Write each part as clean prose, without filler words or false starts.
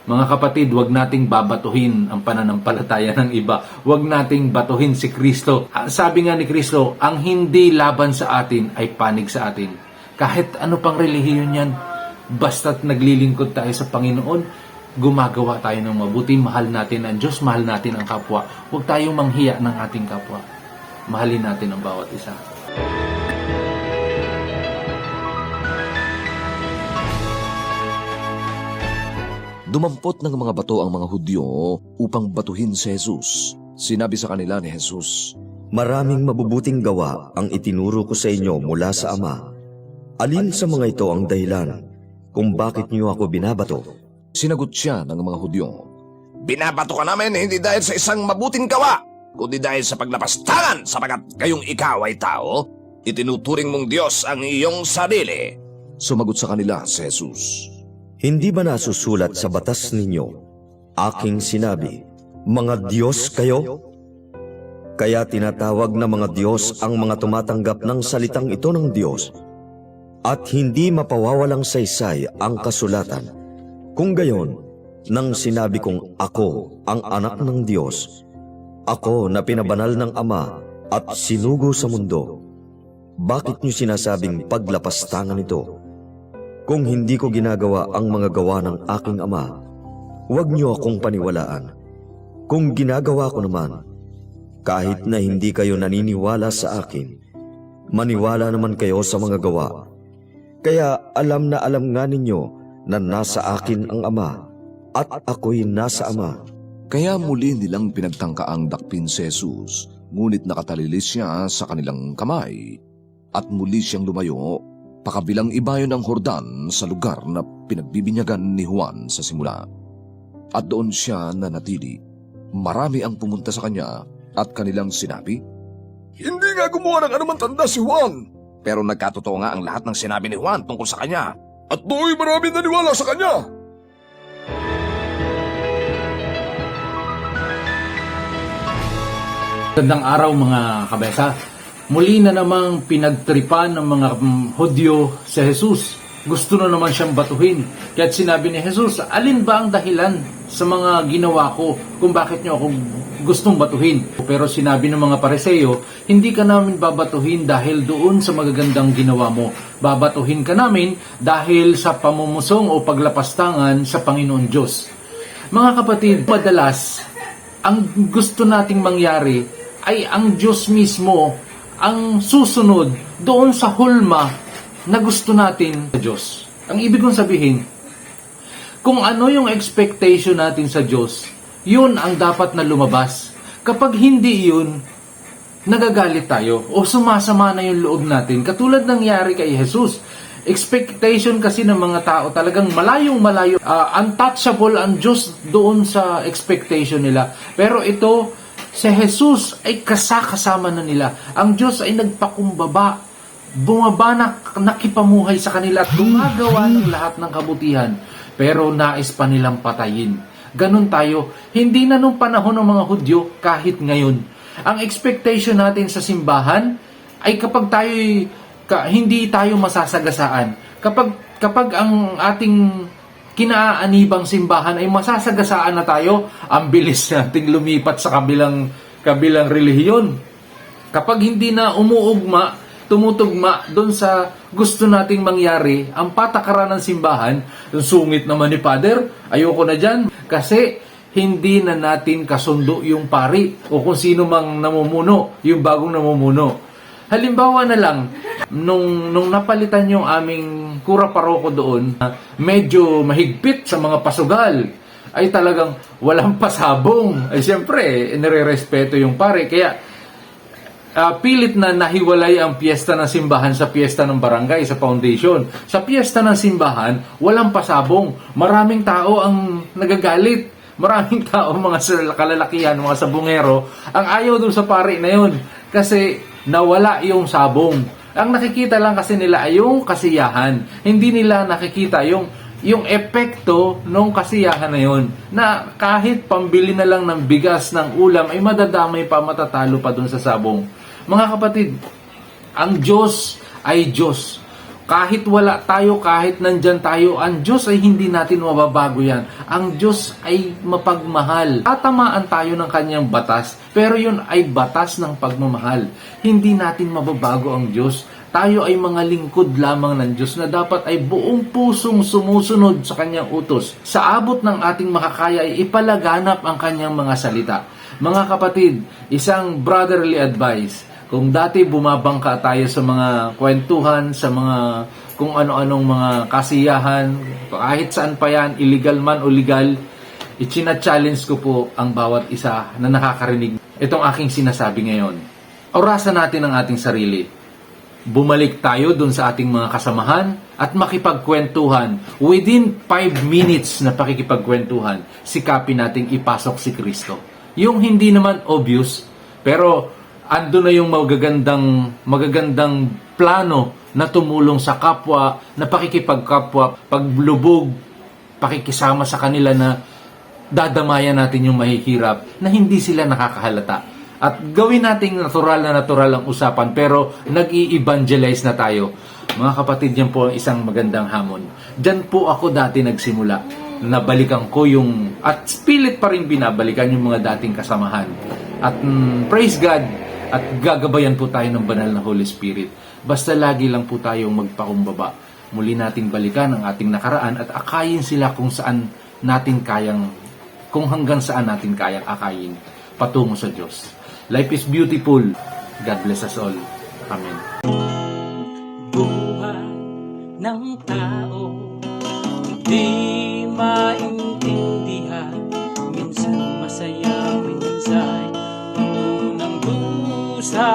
Mga kapatid, huwag nating babatuhin ang pananampalataya ng iba. Huwag nating batuhin si Kristo. Sabi nga ni Kristo, ang hindi laban sa atin ay panig sa atin. Kahit ano pang relihiyon yan, basta't naglilingkod tayo sa Panginoon, gumagawa tayo ng mabuti, mahal natin ang Diyos, mahal natin ang kapwa. Huwag tayong manghiya ng ating kapwa. Mahalin natin ang bawat isa. Dumampot ng mga bato ang mga Hudyo upang batuhin si Jesus. Sinabi sa kanila ni Jesus, Maraming mabubuting gawa ang itinuro ko sa inyo mula sa Ama. Alin sa mga ito ang dahilan kung bakit niyo ako binabato? Sinagot siya ng mga Hudyo, Binabato ka namin hindi dahil sa isang mabuting gawa, kundi dahil sa paglapastangan sapagat kayong ikaw ay tao, itinuturing mong Diyos ang iyong sarili. Sumagot sa kanila si Jesus, Hindi ba nasusulat sa batas ninyo, aking sinabi, mga Diyos kayo? Kaya tinatawag na mga Diyos ang mga tumatanggap ng salitang ito ng Diyos, at hindi mapawawalang saysay ang kasulatan. Kung gayon, nang sinabi kong ako ang anak ng Diyos, ako na pinabanal ng Ama at sinugo sa mundo, bakit niyo sinasabing paglapastangan ito? Kung hindi ko ginagawa ang mga gawa ng aking Ama, huwag niyo akong paniwalaan. Kung ginagawa ko naman, kahit na hindi kayo naniniwala sa akin, maniwala naman kayo sa mga gawa. Kaya alam na alam nga ninyo na nasa akin ang Ama, at ako'y nasa Ama. Kaya muli nilang pinagtangkaang dakpin si Jesus, ngunit nakatalilis siya sa kanilang kamay, at muli siyang lumayo, pakabilang ibayo ng Jordan sa lugar na pinagbibinyagan ni Juan sa simula. At doon siya nanatili. Marami ang pumunta sa kanya at kanilang sinabi, Hindi nga gumawa ng anumang tanda si Juan. Pero nagkatotoo nga ang lahat ng sinabi ni Juan tungkol sa kanya. At do'y marami naniwala sa kanya. Gandang araw mga kabesa. Muli na namang pinagtripan ng mga Hudyo si Jesus. Gusto na naman siyang batuhin. Kaya't sinabi ni Jesus, alin ba ang dahilan sa mga ginawa ko kung bakit niyo ako gustong batuhin? Pero sinabi ng mga Pariseo, hindi ka namin babatuhin dahil doon sa magagandang ginawa mo. Babatuhin ka namin dahil sa pamumusong o paglapastangan sa Panginoon Diyos. Mga kapatid, madalas, ang gusto nating mangyari ay ang Diyos mismo ang susunod doon sa hulma na gusto natin sa Diyos. Ang ibig kong sabihin, kung ano yung expectation natin sa Diyos, yun ang dapat na lumabas. Kapag hindi yun, nagagalit tayo o sumasama na yung loob natin. Katulad nangyari kay Jesus. Expectation kasi ng mga tao talagang malayong malayo. Untouchable ang Diyos doon sa expectation nila. Pero ito, si Jesus ay kasama na nila. Ang Diyos ay nagpakumbaba, bumaba na nakipamuhay sa kanila at gumagawa ng lahat ng kabutihan. Pero nais pa nilang patayin. Ganon tayo. Hindi na nung panahon ng mga Hudyo, kahit ngayon. Ang expectation natin sa simbahan ay kapag hindi tayo masasagasaan. Kapag ang ating kinaanibang simbahan ay masasagasaan na tayo, ang bilis nating lumipat sa kabilang relihiyon. Kapag hindi na tumutugma doon sa gusto nating mangyari, ang patakaran ng simbahan, yung sungit naman ni Father, ayoko na dyan, kasi hindi na natin kasundo yung pari o kung sino mang namumuno, yung bagong namumuno. Halimbawa na lang, nung napalitan yung aming kura paroko doon, medyo mahigpit sa mga pasugal, ay talagang walang pasabong. Ay siyempre, nire-respeto yung pare. Kaya pilit na nahiwalay ang piyesta ng simbahan sa piyesta ng barangay, sa foundation. Sa piyesta ng simbahan, walang pasabong. Maraming tao ang nagagalit. Maraming tao, mga kalalakihan, mga sabungero, ang ayaw dun sa pare na yun. Kasi nawala yung sabong. Ang nakikita lang kasi nila ay yung kasiyahan. Hindi nila nakikita yung epekto ng kasiyahan na yun. Na kahit pambili na lang ng bigas, ng ulam, ay madadamay pa, matatalo pa dun sa sabong. Mga kapatid, ang Diyos ay Diyos. Kahit wala tayo, kahit nandyan tayo, ang Diyos ay hindi natin mababago yan. Ang Diyos ay mapagmahal. Tatamaan tayo ng kanyang batas, pero yun ay batas ng pagmamahal. Hindi natin mababago ang Diyos. Tayo ay mga lingkod lamang ng Diyos na dapat ay buong pusong sumusunod sa kanyang utos. Sa abot ng ating makakaya ay ipalaganap ang kanyang mga salita. Mga kapatid, isang brotherly advice. Kung dati bumabangka tayo sa mga kwentuhan, sa mga kung ano-anong mga kasiyahan, kahit saan pa yan, illegal man o legal, ichina-challenge ko po ang bawat isa na nakakarinig itong aking sinasabi ngayon. Orasan natin ang ating sarili. Bumalik tayo dun sa ating mga kasamahan at makipagkwentuhan. Within 5 minutes na pakikipagkwentuhan, sikapin nating ipasok si Kristo. Yung hindi naman obvious, pero ando na yung magagandang plano na tumulong sa kapwa, na pakikipagkapwa, paglubog, pakikisama sa kanila na dadamayan natin yung mahihirap na hindi sila nakakahalata. At gawin nating natural ang usapan, pero nag-i-evangelize na tayo. Mga kapatid, yan po isang magandang hamon. Diyan po ako dati nagsimula. Nabalikan ko yung, at pilit pa rin binabalikan yung mga dating kasamahan. At praise God, at gagabayan po tayo ng banal na Holy Spirit. Basta lagi lang po tayong magpakumbaba. Muli nating balikan ang ating nakaraan at akayin sila kung hanggang saan natin kayang akayin patungo sa Diyos. Life is beautiful. God bless us all. Amen. Buhay ng tao di maintindihan, minsan masaya, minsan unang dusa.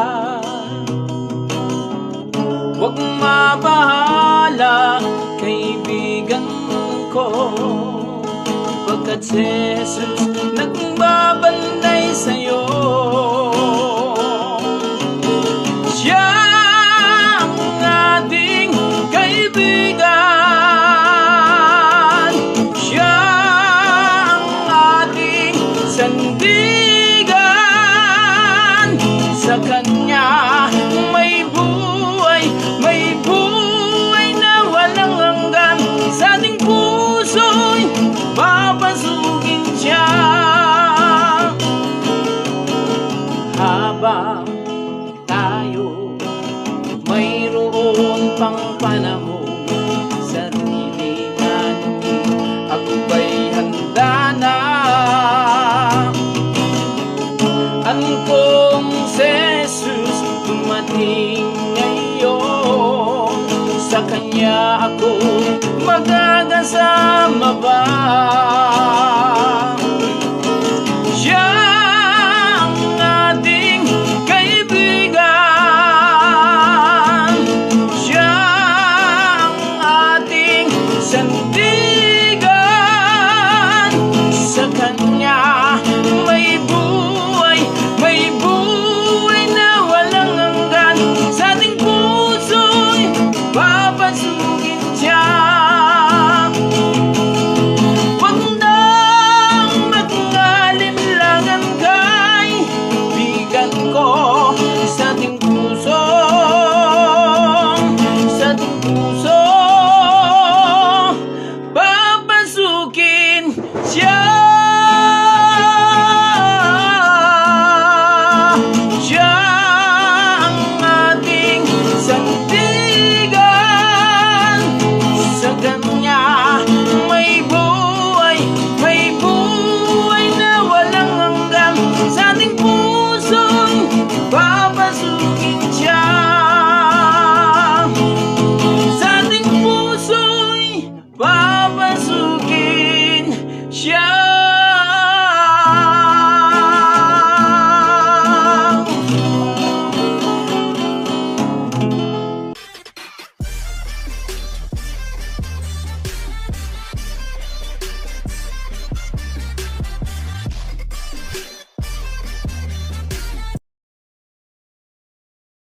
Huwag mabahala, kaibigan ko, pagkat si Jesus nagbabantay sa'yo. Siya ang ating kaibigan, siya ang ating sandigan. Sa Kanya may buhay na walang hanggan. Sa ating puso'y papasukin siya. Habang tayo mayroon pang panahon, sarili natin ako ba'y handa na. Kung si Jesus dumating ngayon, sa Kanya ako magkakasama ba? Siya ang ating kaibigan, siya ang ating sandigan. Sa Kanya may buhay na walang hanggan. Sa ating puso'y papasukin siya. Huwag nang mag-alinlangan kaibigan ko. Sa ating puso, papasukin siya. Siya ang ating sandigan. Sa Kanya may buhay na walang hanggan. Sa ating puso'y papasukin